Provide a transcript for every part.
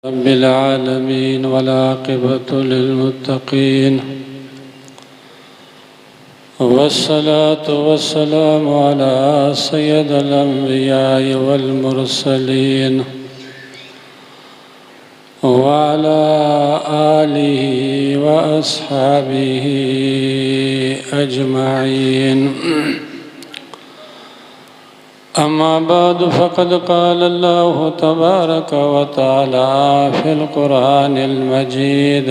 रब्बिल आलमीन वल्आक़िबतु लिल्मुत्तक़ीन वस्सलातु वस्सलामु अला सय्यिदिल अंबियाइ वल मुरसलीन व अला आलिहि व अस्हाबिहि अजमईन। अम्मा बाद फ़क़द क़ाल अल्लाहु तबारक व तआला फ़िल क़ुरानिल मजीद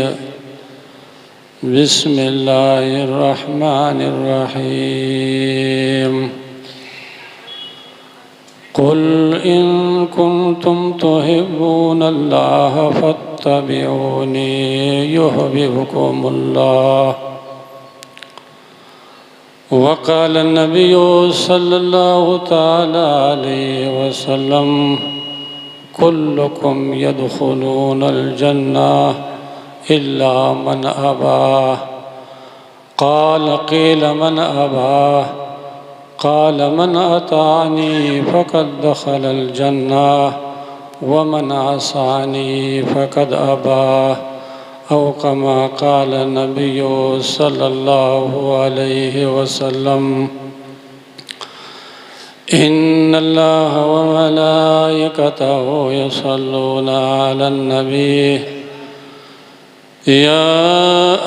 बिस्मिल्लाहिर रहमानिर रहीम। क़ुल इन कुन्तुम तुहिब्बूनल्लाह फ़त्तबिऊनी युहब्बिबकुमुल्लाह। वक़ाल नबिय्यु सल्लल्लाहु तआला अलैहि वसल्लम कुल्लुकुम यदखुलूनल जन्नह इल्ला मन अबा। क़ाल क़ील मन अबा। क़ाल मन अतानी फ़क़द दख़लल जन्नह व मन असानी फ़क़द अबा। औ कमा क़ाल नबिय्यु सल्लल्लाहु अलैहि वसल्लम इन्नल्लाह व मलाइकतहु युसल्लूना अलन नबी या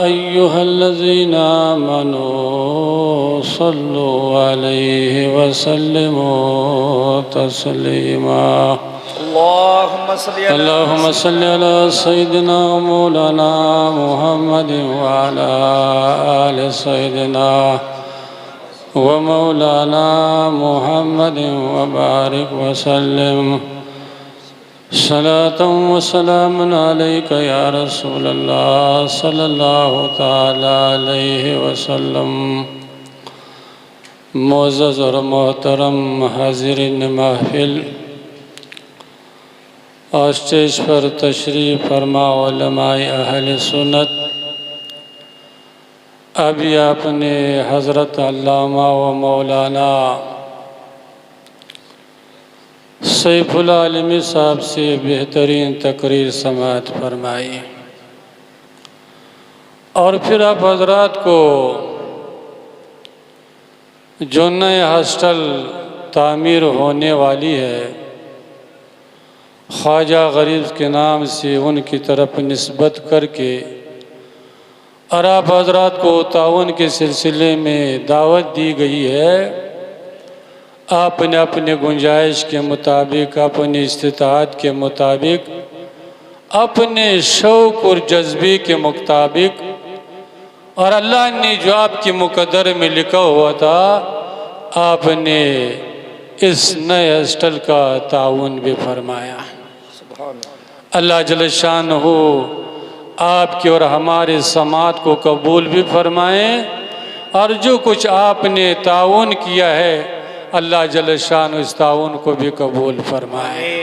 अय्युहल्लज़ीना आमनू सल्लु अलैहि व सल्लिमू तस्लीमा। अल्लाहुम्मा सल्लि अला सय्यिदिना मौलाना मुहम्मदिन व अला आलि सय्यिदिना व मौलाना मुहम्मदिन व बारिक व सल्लिम सलातन व सलामन अलैका या रसूलल्लाह सल्लल्लाहु तआला अलैहि वसल्लम। मुअज़्ज़ज़ और मोहतरम हाज़िरीन महफ़िल, और स्टेज पर तशरीफ़ फरमा उलमाए अहले सुन्नत, अभी आपने हज़रत अल्लामा व मौलाना सैफुल आलमी साहब से बेहतरीन तकरीर समाअत फरमाई, और फिर आप हज़रात को जो नए हॉस्टल तामीर होने वाली है, ख्वाजा गरीब के नाम से उनकी तरफ निस्बत करके और आप हज़रात को ताउन के सिलसिले में दावत दी गई है। आपने अपने गुंजाइश के मुताबिक, अपनी इस्तिताअत के मुताबिक, अपने शौक़ और जज्बे के मुताबिक, और अल्लाह ने जो आपके मुक़द्दर में लिखा हुआ था, आपने इस नए हॉस्टल का ताउन भी फरमाया। अल्लाह जल्ल शानहू आपके और हमारे समात को कबूल भी फरमाएँ, और जो कुछ आपने ताउन किया है अल्लाह जल्ल शानहू इस ताउन को भी कबूल फरमाए।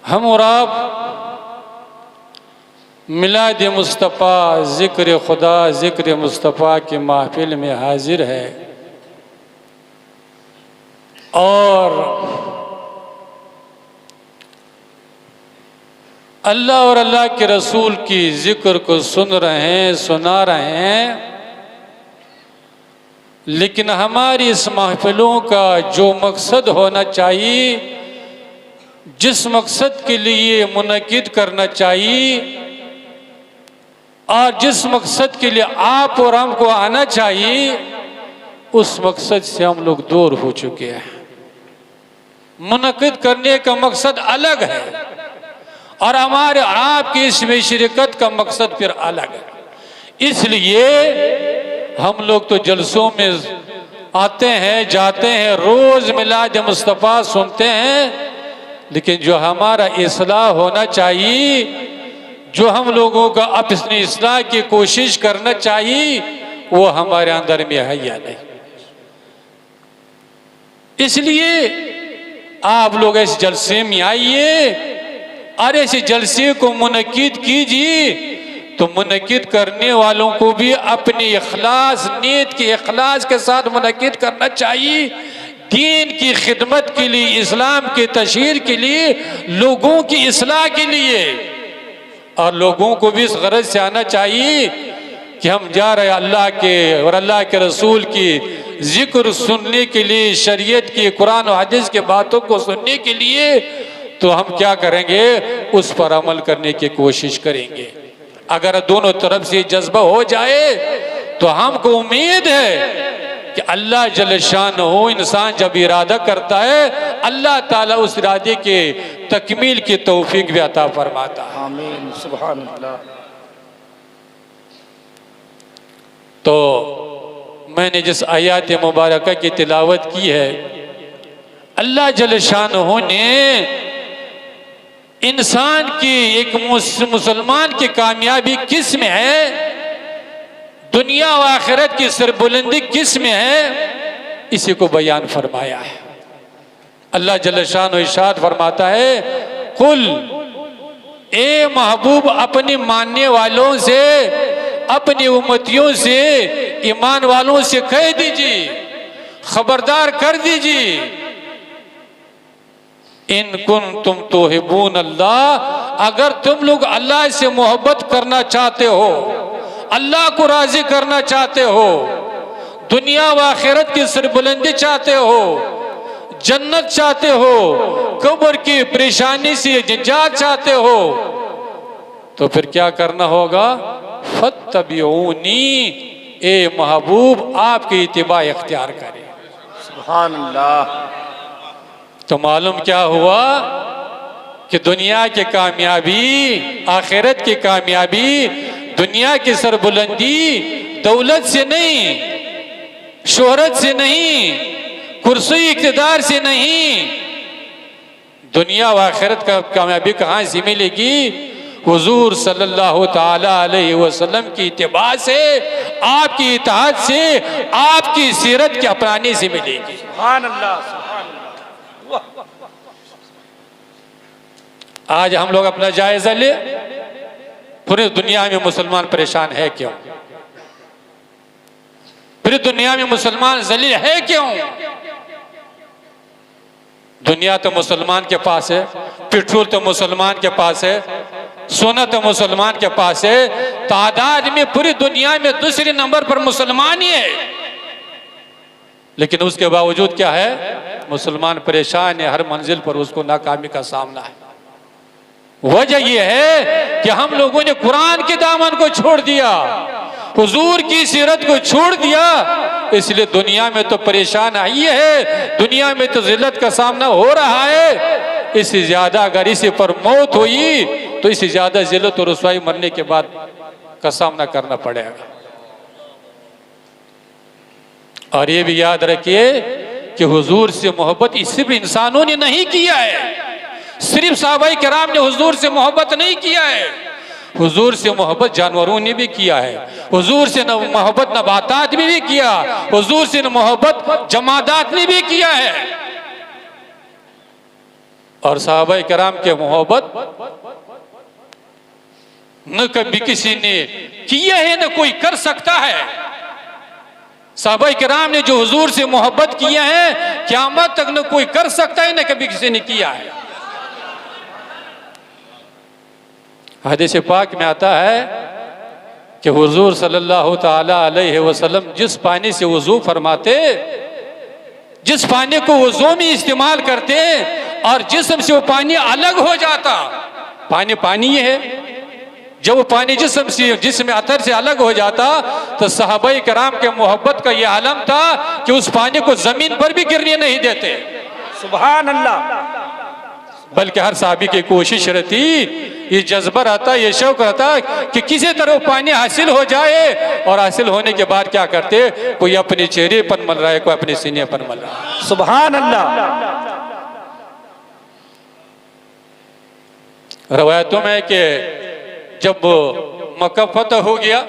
हम और आप मिलाद मुस्तफ़ा, ज़िक्र खुदा, ज़िक्र मुस्तफ़ा की महफिल में हाजिर है, और अल्लाह और अल्लाह के रसूल की ज़िक्र को सुन रहे हैं, सुना रहे हैं। लेकिन हमारी इस महफिलों का जो मकसद होना चाहिए, जिस मकसद के लिए मुनक़िद करना चाहिए, और जिस मकसद के लिए आप और हमको आना चाहिए, उस मकसद से हम लोग दूर हो चुके हैं। मुनक़िद करने का मकसद अलग है, और हमारे आपकी इसमें शिरकत का मकसद फिर अलग है। इसलिए हम लोग तो जलसों में आते हैं, जाते हैं, रोज़ मिलाद मुस्तफ़ा सुनते हैं, लेकिन जो हमारा इस्लाह होना चाहिए, जो हम लोगों का अपनी इस्लाह की कोशिश करना चाहिए, वो हमारे अंदर में है या नहीं। इसलिए आप लोग इस जलसे में आइए, और ऐसे जलसे को मुनक़िद कीजिए, तो मुनक़िद करने वालों को भी अपनी इखलास, नीयत के इखलास के साथ मुनक़िद करना चाहिए। दीन की खिदमत के लिए, इस्लाम की तशहीर के लिए, लोगों की इस्लाह के लिए। और लोगों को भी इस गरज से आना चाहिए कि हम जा रहे हैं अल्लाह के और अल्लाह के रसूल की जिक्र सुनने के लिए, शरीयत की, कुरान और हदीस के बातों को सुनने के लिए। तो हम क्या करेंगे, उस पर अमल करने की कोशिश करेंगे। अगर दोनों तरफ से जज्बा हो जाए तो हमको उम्मीद है कि अल्लाह जल शान हो, इंसान जब इरादा करता है अल्लाह ताला उस इरादे के तकमील की तौफीक भी अता फरमाता है। आमीन सुभान अल्लाह। तो मैंने जिस आयत मुबारक की तिलावत की है, अल्लाह जल शान हो ने इंसान की, एक मुसलमान की कामयाबी किस में है, दुनिया व आखिरत की सरबुलंदी किस में है, इसी को बयान फरमाया है। अल्लाह जल्ल शान इरशाद फरमाता है, कुल ए महबूब अपने मानने वालों से, अपनी उम्मतियों से, ईमान वालों से कह दीजिए, खबरदार कर दीजिए, इन कुन तुम तुहिब्बून अल्लाह, अगर तुम लोग अल्लाह से मोहब्बत करना चाहते हो, अल्लाह को राजी करना चाहते हो, दुनिया व आखिरत की सरबुलंदी चाहते हो, जन्नत चाहते हो, कब्र की परेशानी से निजात चाहते हो, तो फिर क्या करना होगा, फत्तबिऊनी, ए महबूब आपकी इत्तिबा इख्तियार करें। सुभान अल्लाह। तो मालूम क्या हुआ कि दुनिया की कामयाबी, आखिरत की कामयाबी, दुनिया की सरबुलंदी दौलत से नहीं, शोहरत से नहीं, कुर्सी इक़्तिदार से नहीं, दुनिया व आखिरत का कामयाबी कहाँ से मिलेगी, हुजूर सल्लल्लाहु ताला अलैहि वसल्लम की इत्तिबा से, आपकी इताअत से, आपकी सीरत के अपनाने से मिलेगी। सुभान अल्लाह सुभान अल्लाह। आज हम लोग अपना जायजा ले, पूरी दुनिया में मुसलमान परेशान है क्यों, पूरी दुनिया में मुसलमान जलील है क्यों। दुनिया तो मुसलमान के पास है, पेट्रोल तो मुसलमान के पास है, सोना तो मुसलमान के पास है, तादाद में पूरी दुनिया में दूसरे नंबर पर मुसलमान ही है, लेकिन उसके बावजूद क्या है, मुसलमान परेशान है, हर मंजिल पर उसको नाकामी का सामना है। वजह यह है कि हम लोगों ने कुरान के दामन को छोड़ दिया, हुजूर की सीरत को छोड़ दिया, इसलिए दुनिया में तो परेशान आई है, दुनिया में तो जिल्लत का सामना हो रहा है। इससे ज्यादा अगर इसी पर मौत हुई तो इससे ज्यादा जिल्लत और रुसवाई मरने के बाद का सामना करना पड़ेगा। और ये भी याद रखिए कि हुजूर से मोहब्बत सिर्फ इंसानों ने नहीं किया है, सिर्फ सहाबाए किराम ने हुजूर से मोहब्बत नहीं किया है, हुजूर से मोहब्बत जानवरों ने भी किया है, हुजूर से मोहब्बत नबातात ने भी किया, हुजूर से मोहब्बत जमादात ने भी किया है। और सहाबाए किराम के मोहब्बत न कभी किसी ने किया है न कोई कर सकता है। सहाबाए किराम ने जो हुजूर से मोहब्बत किया है, क़यामत तक न कोई कर सकता है न कभी किसी ने किया है। हदीस पाक में आता है कि हुजूर सल्लल्लाहु ताला अलैहि वसल्लम जिस पानी से वुजू फरमाते, जिस पानी को वुजू में इस्तेमाल करते और जिस्म से वो पानी अलग हो जाता, पानी पानी ही है, जब वो पानी जिस्म से, जिस्म अतर से अलग हो जाता तो सहाबाए किराम के मोहब्बत का ये आलम था कि उस पानी को जमीन पर भी गिरने नहीं देते। सुभान अल्लाह। बल्कि हर साहबी की कोशिश रहती, ये जज्बा रहता, ये शौक रहता कि किसी तरह पानी हासिल हो जाए, और हासिल होने के बाद क्या करते, कोई अपने चेहरे पर मल रहा है, कोई अपने सीने पर मल रहा है। सुभान अल्लाह। रवायतों में कि जब मक्का फतह हो गया,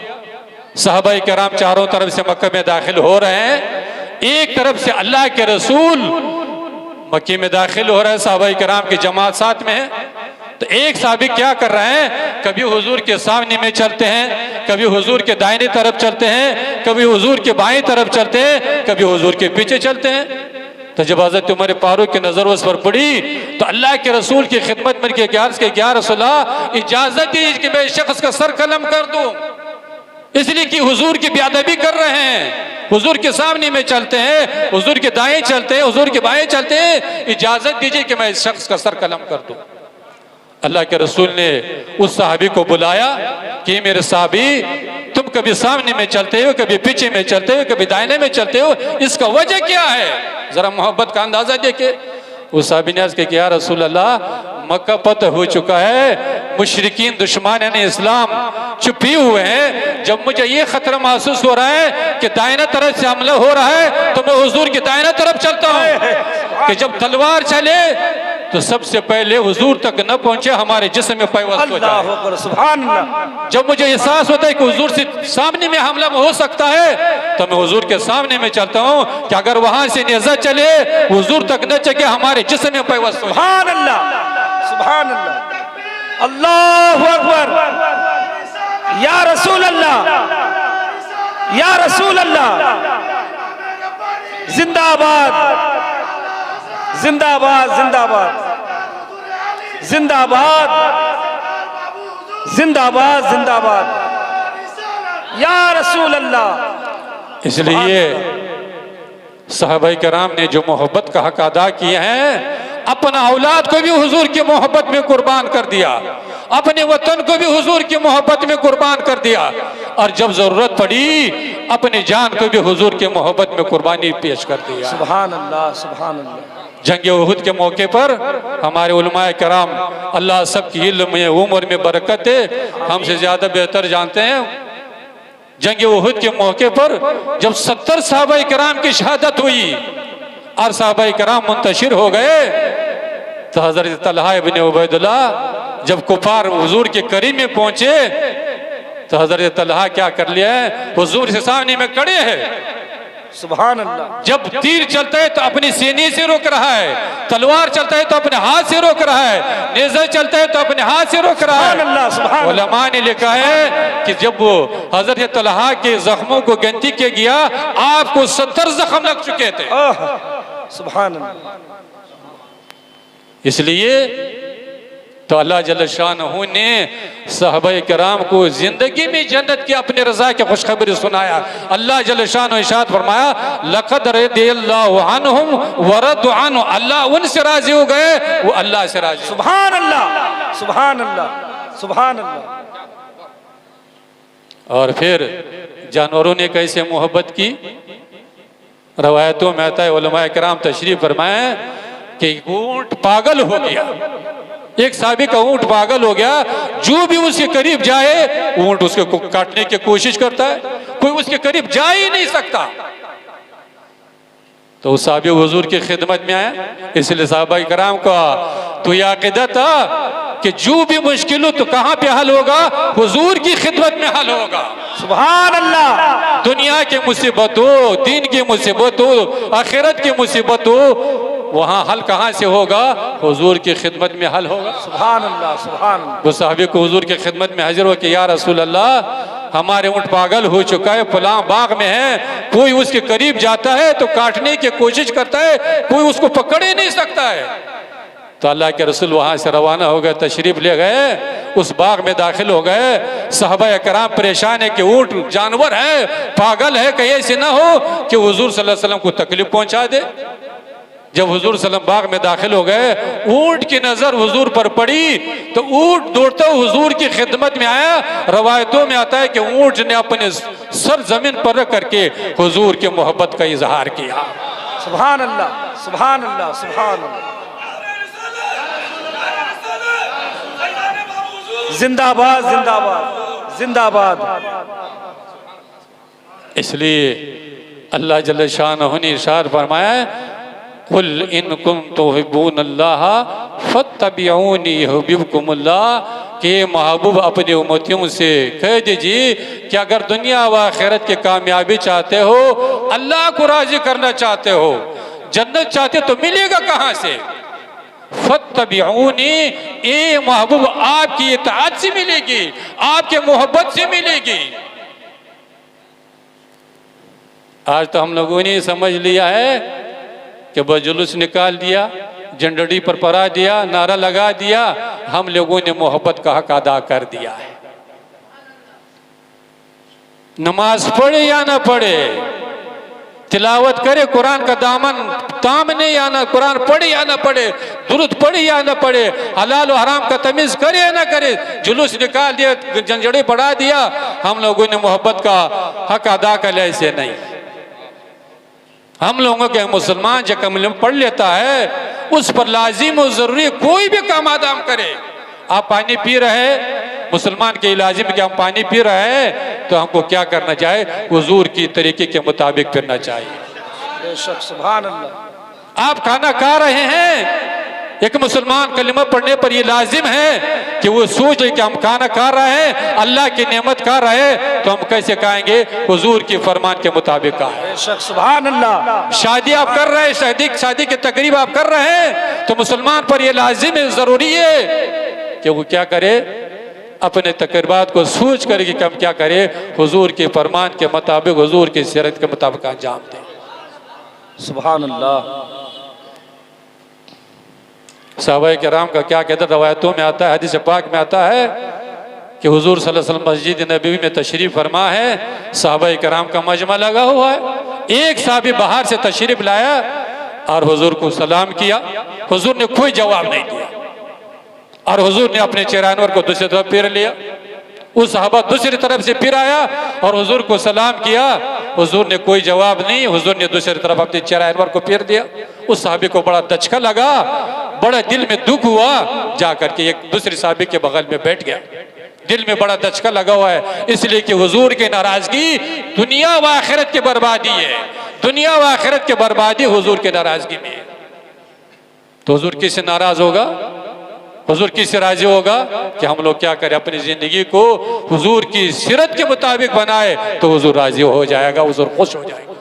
सहाबाए किराम चारों तरफ से मक्का में दाखिल हो रहे हैं, एक तरफ से अल्लाह के रसूल मक्के में दाखिल हो रहे हैं, सहाबाए किराम की जमात साथ में है, तो एक साहबी क्या कर रहे हैं, कभी हुजूर के सामने में चलते हैं, कभी हुजूर के दाहिने तरफ चलते हैं, कभी हुजूर के बाएं तरफ चलते हैं, कभी हुजूर के पीछे चलते हैं। तो जब हज़रत उमर फारूक की नज़र उस पर पड़ी तो अल्लाह के रसूल की खिदमत में के क्या रसूलल्लाह इजाज़त दीजिए कि मैं इस शख्स का सर कलम कर दूं, इसलिए कि हुजूर की बेअदबी कर रहे हैं, हुजूर के सामने में चलते हैं, हुजूर के दाएं चलते हैं, हुजूर के बाएं चलते हैं, इजाज़त दीजिए कि मैं इस शख्स का सर कलम कर दूं। अल्लाह के रसूल ने उस सहाबी को बुलाया कि मेरे सहाबी, तुम कभी सामने में चलते हो, कभी पीछे में चलते हो, कभी दाहिने में चलते हो, इसका वजह क्या है? जरा मोहब्बत का अंदाजा देखे। उस सहाबी ने अर्ज़ किया कि या रसूल अल्लाह, मक्का फतह हो चुका है, मुशरिकीन दुश्मन इस्लाम छुपी हुए हैं, जब मुझे ये खतरा महसूस हो रहा है कि दाहिना तरफ से हमला हो रहा है तो मैं हुजूर की दाहिना तरफ चलता हूँ कि जब तलवार चले तो सबसे पहले हुजूर तक न पहुंचे, हमारे जिस्म में पैवस्त हो जाए। सुभान अल्लाह। जब मुझे एहसास होता है कि हुजूर से सामने में हमला हो सकता है तो मैं हुजूर के सामने में चलता हूँ कि अगर वहां से नेज़ा चले हुजूर तक न चके, हमारे जिस्म में पैवस्त हो जाए। सुभान अल्लाह, सुभान अल्लाह, अल्लाहु अकबर, या रसूल अल्लाह, या रसूल अल्लाह, जिंदाबाद जिंदाबाद जिंदाबाद जिंदाबाद जिंदाबाद जिंदाबाद, या रसूल अल्लाह। इसलिए सहाबाए किराम ने जो मोहब्बत का हक अदा किए हैं, अपना औलाद को भी हुजूर की मोहब्बत में कुर्बान कर दिया, अपने वतन को भी हुजूर की मोहब्बत में कुर्बान कर दिया, और जब जरूरत पड़ी अपनी जान को भी हुजूर की मोहब्बत में कुर्बानी पेश कर दिया। सुभान अल्लाह, सुभान अल्लाह। जंग उहुद के मौके पर हमारे उलमाए कराम, अल्लाह सबकी इल्म में उम्र में बरकत है, हमसे ज्यादा बेहतर जानते हैं। जंग उहुद के मौके पर जब 70 सहाबाए किराम की शहादत हुई और सहाबाए किराम मुंतशिर हो गए तो हजरत तलहा इब्न उबैदुल्लाह जब कुफार हुजूर के करीब में पहुंचे तो हजरत तलहा क्या कर लिया है, हुजूर से सामने में खड़े हैं। सुभान अल्लाह। जब तीर चलता है तो अपनी सीने से रोक रहा है, तलवार चलता है तो अपने हाथ से रोक रहा है, नेज़ा चलता है तो अपने हाथ से रोक रहा है। उलमा ने लिखा है कि जब वो हजरत तलहा के जख्मों को गिनती किया गया, आपको 70 जख्म लग चुके थे। सुभान अल्लाह। इसलिए तो अल्लाह जल्ल शानहू ने सहाबाए किराम को जिंदगी में जन्नत की अपने रजा की खुशखबरी सुनाया। अल्लाह जल्ल शानहू इरशाद फरमाया, लक़द रदियल्लाहु अन्हुम व रदू अन्हु, अल्लाह उनसे राजी हो गए, वो अल्लाह से राजी। सुभान अल्लाह, सुभान अल्लाह, सुभान अल्लाह। और फिर जानवरों ने कैसे मोहब्बत की, रवायतों में आता है, उलमाए किराम तशरीफ फरमाए कि ऊंट पागल हो गया, एक साहबी का ऊंट पागल हो गया, जो भी उसके करीब जाए ऊंट उसको काटने की कोशिश करता है, कोई उसके करीब जा ही नहीं सकता। तो उस साहबी हुजूर की खिदमत में आया। इसलिए सहाबाए किराम का तो यह अक़ीदा था कि जो भी मुश्किल हो तो कहाँ पे हल होगा, हुजूर की खिदमत में हल होगा। सुभान अल्लाह। दुनिया की मुसीबत हो, दीन की मुसीबत हो, आखिरत की मुसीबत हो, वहाँ हल कहाँ से होगा, हुजूर की खिदमत में हल होगा। सुभान अल्लाह, सुभान अल्लाह। वो साहबी को हुजूर की खिदमत में हाजिर हो कि या रसूल अल्लाह, हमारे ऊँट पागल हो चुका है, फलां बाग में है, कोई उसके करीब जाता है तो काटने की कोशिश करता है, कोई उसको पकड़ ही नहीं सकता है। तो अल्लाह के रसूल वहाँ से रवाना हो गए, तशरीफ ले गए, उस बाग में दाखिल हो गए। सहाबाए किराम परेशान है कि ऊँट जानवर है, पागल है, कहीं ऐसे ना हो कि हुजूर सल्लल्लाहु अलैहि वसल्लम को तकलीफ पहुँचा दे। जब हुजूर सल्लम बाग में दाखिल हो गए, ऊंट की नजर हुजूर पर पड़ी तो ऊंट दौड़ता हुजूर की खिदमत में आया। रवायतों में आता है कि ऊंट ने अपने सर जमीन पर रख करके हुजूर की मोहब्बत का इजहार किया। सुभान अल्लाह, सुभान अल्लाह, सुभान अल्लाह। जिंदाबाद, जिंदाबाद, जिंदाबाद। इसलिए अल्लाह जल्ल शानहू ने इरशाद फरमाया, कुल इन कुन्तुम तुहिब्बूनल्लाह फत्तबिऊनी युहब्बुकुमुल्लाह, के महबूब अपने उम्मतियों से कह दीजिए कि अगर दुनिया व आखिरत की कामयाबी चाहते हो, अल्लाह को राजी करना चाहते हो, जन्नत चाहते तो मिलेगा कहाँ से, फत्तबिऊनी, ए महबूब आपकी इताअत से मिलेगी, आपके मोहब्बत से मिलेगी। आज तो हम लोगों ने समझ लिया है कि बस जुलूस निकाल दिया, झंडड़ी पर परा दिया, नारा लगा दिया, हम लोगों ने मोहब्बत का हक अदा कर दिया है। नमाज पढ़े या ना पढ़े, तिलावत करे, कुरान का दामन तामने या ना, कुरान पढ़े या ना पढ़े, दुरूद पढ़े या ना पढ़े, हलाल और हराम का तमीज करे या ना करे, जुलूस निकाल दिया, झंझड़े बढ़ा दिया, हम लोगों ने मोहब्बत का हक अदा कर लिया। ऐसे नहीं, हम लोगों के मुसलमान जो कलमा पढ़ लेता है उस पर लाजिम और जरूरी कोई भी काम आदाम करे। आप पानी पी रहे, मुसलमान के लाजिम कि हम पानी पी रहे हैं तो हमको क्या करना चाहिए, हुजूर की तरीके के मुताबिक फिरना चाहिए। बेशक, सुभान अल्लाह। आप खाना खा रहे हैं, एक मुसलमान कलमा पढ़ने पर ये लाजिम है कि वो सोच ले कि हम खाना खा रहे हैं, अल्लाह की नेमत खा रहे हैं, तो हम कैसे खाएंगे, हुजूर की फरमान के मुताबिक खाएं। बेशक, सुभान अल्लाह। शादी आप कर रहे हैं, शादी की तकरीब आप कर रहे हैं, तो मुसलमान पर ये लाजिम है, जरूरी है कि वो क्या करे, अपने तकरीबात को सोच कर कि हम क्या करें, हुजूर के फरमान के मुताबिक, हुजूर की सीरत के मुताबिक अंजाम दें। सुभान अल्लाह। सहाबाए किराम का क्या कहता, रवायतों में आता है, हदीस पाक में आता है कि हुजूर सल्लल्लाहु अलैहि वसल्लम मस्जिद नबवी में तशरीफ फरमा है, सहाबाए किराम का मजमा लगा हुआ है, एक साहबी बाहर से तशरीफ लाया और हुजूर को सलाम किया, हुजूर ने कोई जवाब नहीं दिया और हुजूर ने अपने चेहरा अनवर को दूसरी तरफ फेर लिया। उस सहाबा दूसरी तरफ से फिर आया और हुजूर को सलाम किया, हुजूर ने कोई जवाब नहीं, हुजूर ने दूसरी तरफ अपने चेहरा अनवर को फेर दिया। उस साहबी को बड़ा दचका लगा, बड़ा दिल में दुख हुआ, जाकर के एक दूसरे साहबी के बगल में बैठ गया। दिल में बड़ा दचका लगा हुआ है, इसलिए कि हुजूर की नाराजगी दुनिया व आखिरत की बर्बादी है, दुनिया व आखिरत की बर्बादी हुजूर की नाराजगी में है। तो हुजूर किससे नाराज होगा, हुजूर किससे राजी होगा कि हम लोग क्या करें, अपनी जिंदगी को हुजूर की सीरत के मुताबिक बनाए, तो हुजूर राजी हो जाएगा, हुजूर खुश हो जाएगा।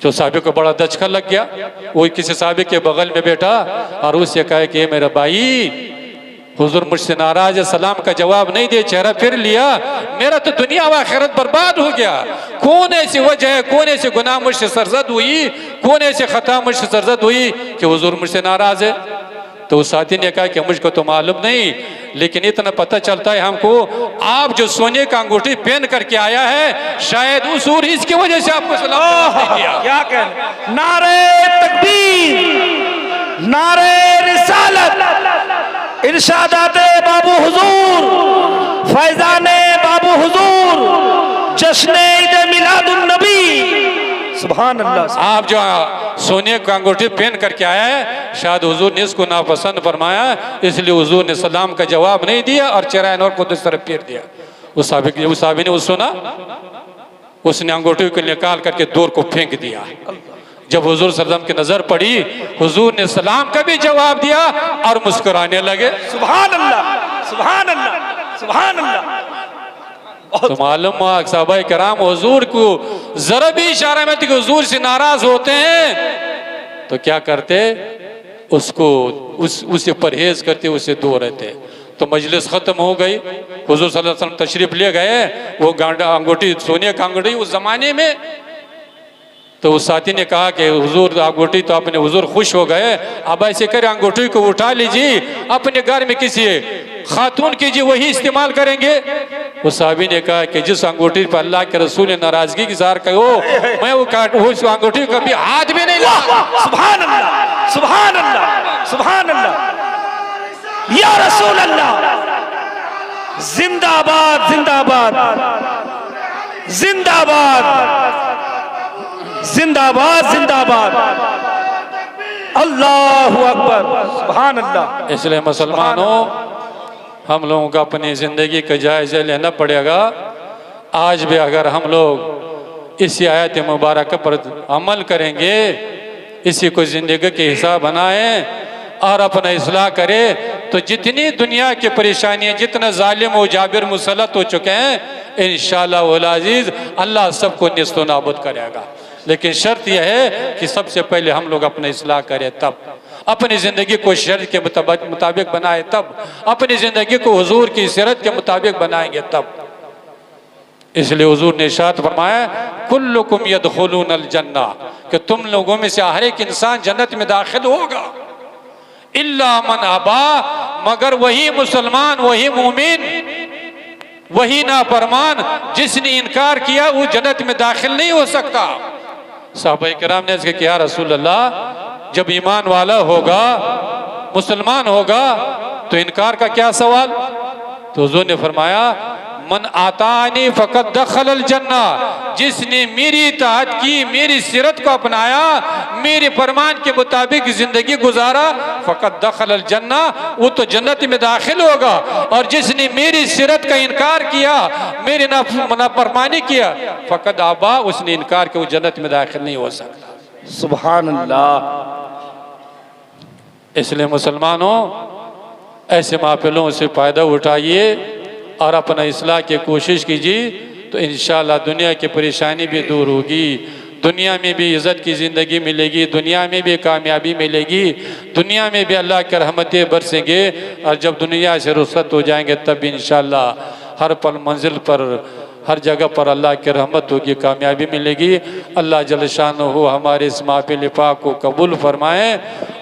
जो साहबी को बड़ा दचका लग गया, वो किसी साहबी के बगल में बैठा और उससे कहा कि मेरा भाई, हुजूर मुझसे नाराज है, सलाम का जवाब नहीं दे, चेहरा फिर लिया, मेरा तो दुनिया व आखिरत बर्बाद हो गया। कौन ऐसी वजह है, कौन ऐसी गुनाह मुझसे सरजद हुई, कौन ऐसी खता मुझसे सरजद हुई कि हुजूर मुझसे नाराज है। तो उस साथी ने कहा कि मुझको तो मालूम नहीं, लेकिन इतना पता चलता है हमको, आप जो सोने का अंगूठी पहन करके आया है, शायद उस और इसकी वजह से आपको सलाम नहीं किया। क्या कहने, नारे तकबीर, नारे रिसालत, इरशादाते बाबू हुजूर, फैजाने बाबू हुजूर, जश्ने ईद मिलादुन नबी। सुभान अल्लाह। आप जो सोने का अंगूठी पहन करके आया है, शायद हुजूर ने इसको नापसंद फरमाया, इसलिए हुजूर ने सलाम का जवाब नहीं दिया और चेहरा अनवर को दूसरी तरफ फेर दिया। उस साहबी ने सुना, उसने अंगूठी को निकाल करके दूर को फेंक दिया। जब हुजूर सल्लल्लाहु अलैहि वसल्लम की नजर पड़ी, हुजूर ने सलाम का भी जवाब दिया और मुस्कुराने लगे। सुभान अल्लाह, सुभान अल्लाह, सुभान अल्लाह। तो मालूम हुआ सहाबाए किराम हुजूर को जरा भी इशारा में कि हुजूर से नाराज होते हैं तो क्या करते, उसको उससे परहेज करते, उससे दूर रहते। तो मजलिस खत्म हो गई, हुजूर सल्लल्लाहु अलैहि वसल्लम तशरीफ ले गए, वो अंगूठी, सोने का अंगूठी उस जमाने में। तो उस साथी ने कहा कि हुजूर अंगूठी तो अपने हुजूर खुश हो गए, अब ऐसे करे अंगूठी को उठा लीजिए, अपने घर में किसी खातून कीजिए, वही इस्तेमाल करेंगे। उस साहबी ने कहा कि जिस अंगूठी पर अल्लाह के रसूल ने नाराजगी की ज़ाहिर कहो, मैं उस अंगूठी को कभी हाथ भी नहीं लगा। सुभान अल्लाह, सुभान अल्लाह, सुभान अल्लाह, या रसूल अल्लाह, जिंदाबाद, जिंदाबाद, जिंदाबाद, जिंदाबाद, जिंदाबाद, अल्लाहु अकबर, सुभान अल्लाह। इसलिए मुसलमानों, हम लोगों को अपनी ज़िंदगी का जायज़ा लेना पड़ेगा। आज भी अगर हम लोग इसी आयत मुबारक पर अमल करेंगे, इसी को ज़िंदगी के हिसाब बनाएं और अपना इस्लाह करें, तो जितनी दुनिया की परेशानियाँ, जितना जालिम व जाबिर मुसलत हो चुके हैं, इंशाअल्लाह वल अज़ीज़ अल्लाह सबको निस्त नाबूद करेगा। लेकिन शर्त यह है कि सबसे पहले हम लोग अपना इस्लाह करें, तब अपनी ज़िंदगी को शरीयत के मुताबिक बनाए, तब अपनी ज़िंदगी को हुजूर की सीरत के मुताबिक बनाएंगे, तब इसलिए हुजूर ने इरशाद फरमाया कुल्लुकुम यदखुलूनल जन्ना, कि तुम लोगों में से हर एक इंसान जन्नत में दाखिल होगा, इल्ला मन अबा, मगर वही मुसलमान, वही मोमिन, वही नाफरमान जिसने इनकार किया वो जन्नत में दाखिल नहीं हो सकता। साहबा किराम ने इसके किया रसूल अल्लाह, जब ईमान वाला होगा, मुसलमान होगा, तो इनकार का क्या सवाल? तो हुजूर ने फरमाया मन आतानी फ़क़द दख़लल जन्ना, जिसने मेरी इताअत की, मेरी सीरत को अपनाया, मेरे फरमान के मुताबिक जिंदगी गुजारा, फ़क़द दख़लल जन्ना, वो तो जन्नत में दाखिल होगा। और जिसने मेरी सीरत का इनकार किया, मेरी नाफरमानी किया, फ़क़द आबा, उसने इनकार किया, वो जन्नत में दाखिल नहीं हो सकता। सुभान अल्लाह। इसलिए मुसलमानों, ऐसे महफिलों से फ़ायदा उठाइए और अपना इस्लाह की कोशिश कीजिए, तो इंशाअल्लाह दुनिया की परेशानी भी दूर होगी, दुनिया में भी इज़्ज़त की ज़िंदगी मिलेगी, दुनिया में भी कामयाबी मिलेगी, दुनिया में भी अल्लाह की रहमतें बरसेंगे। और जब दुनिया से रुखसत हो जाएंगे तब भी इंशाअल्लाह हर पल मंजिल पर, हर जगह पर अल्लाह की रहमत होगी, कामयाबी मिलेगी। अल्लाह जल शानहू हमारे इस महफिल पाक को कबूल फरमाएँ,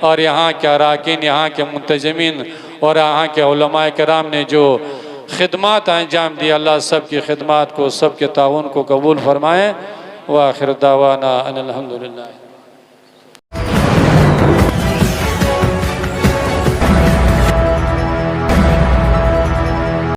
और यहाँ के अराकीन, यहाँ के मुंतज़मीन और यहाँ के उलमाए किराम ने जो खिदमात अंजाम दी, अल्लाह सब की खिदमात को, सब के ताउन को कबूल फरमाएँ। व आखिर दावाना अनिल हम्दुलिल्लाह।